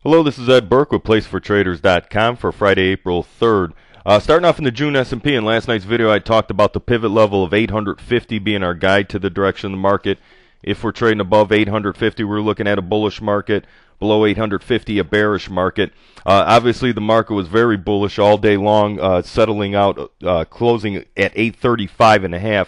Hello, this is Ed Burke with PlaceForTraders.com for Friday, April 3rd. Starting off in the June S&P, in last night's video I talked about the pivot level of 850 being our guide to the direction of the market. If we're trading above 850, we're looking at a bullish market. Below 850, a bearish market. Obviously, the market was very bullish all day long, settling out, closing at 835.5.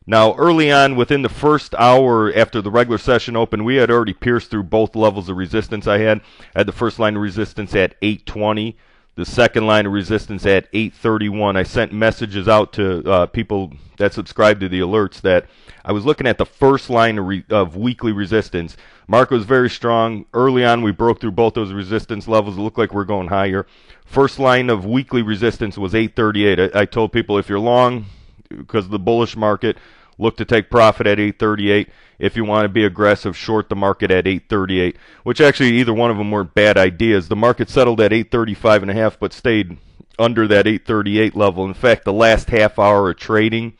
Now, early on, within the first hour after the regular session opened, we had already pierced through both levels of resistance I had. I had the first line of resistance at 820, the second line of resistance at 831. I sent messages out to people that subscribe to the alerts that I was looking at the first line of weekly resistance. Market was very strong. Early on, we broke through both those resistance levels. It looked like we're going higher. First line of weekly resistance was 838. I told people if you're long, because of the bullish market, look to take profit at 838. If you want to be aggressive, short the market at 838, which actually either one of them weren't bad ideas. The market settled at 835.5 but stayed under that 838 level. In fact, the last half hour of trading,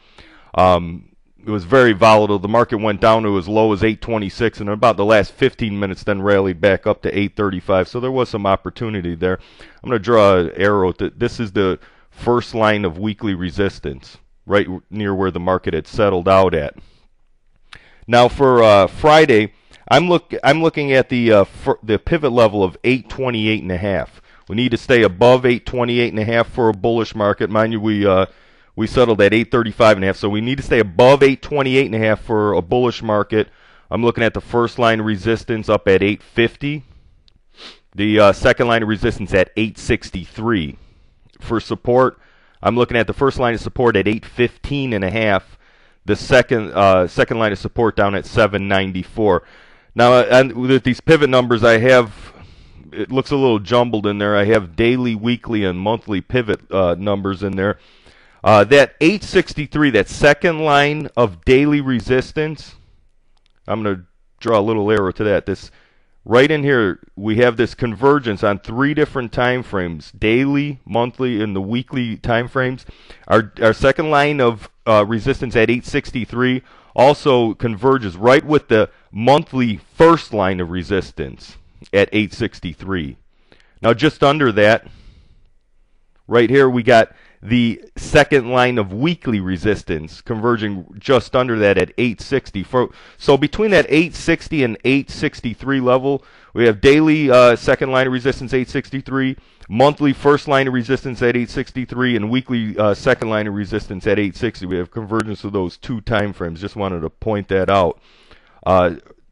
it was very volatile. The market went down to as low as 826, and about the last 15 minutes then rallied back up to 835. So there was some opportunity there. I'm going to draw an arrow. This is the first line of weekly resistance, right near where the market had settled out at. Now for Friday, I'm looking at the pivot level of 828.5. We need to stay above 828.5 for a bullish market. Mind you, we settled at 835.5, so we need to stay above 828.5 for a bullish market. I'm looking at the first line of resistance up at 850. The second line of resistance at 863. For support, I'm looking at the first line of support at 815.5. The second line of support down at 794. Now, and with these pivot numbers, I have, it looks a little jumbled in there. I have daily, weekly, and monthly pivot numbers in there. That 863, that second line of daily resistance, I'm going to draw a little arrow to that. This right in here, we have this convergence on three different time frames: daily, monthly, and the weekly time frames. Our second line of resistance at 863 also converges right with the monthly first line of resistance at 863. Now, just under that, right here, we got the second line of weekly resistance converging just under that at 860. So between that 860 and 863 level, we have daily second line of resistance 863, monthly first line of resistance at 863, and weekly second line of resistance at 860. We have convergence of those two time frames. Just wanted to point that out.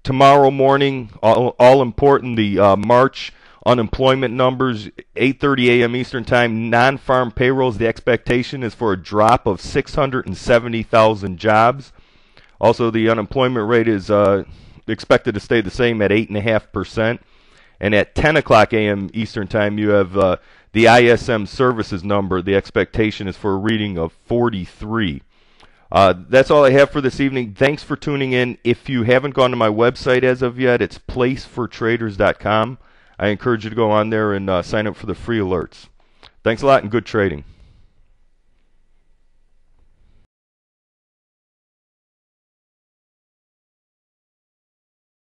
Tomorrow morning, all important, the March unemployment numbers, 8:30 a.m. Eastern Time. Non-farm payrolls, the expectation is for a drop of 670,000 jobs. Also, the unemployment rate is expected to stay the same at 8.5%. And at 10 o'clock a.m. Eastern Time, you have the ISM services number. The expectation is for a reading of 43. That's all I have for this evening. Thanks for tuning in. If you haven't gone to my website as of yet, it's PlaceForTraders.com. I encourage you to go on there and sign up for the free alerts. Thanks a lot and good trading.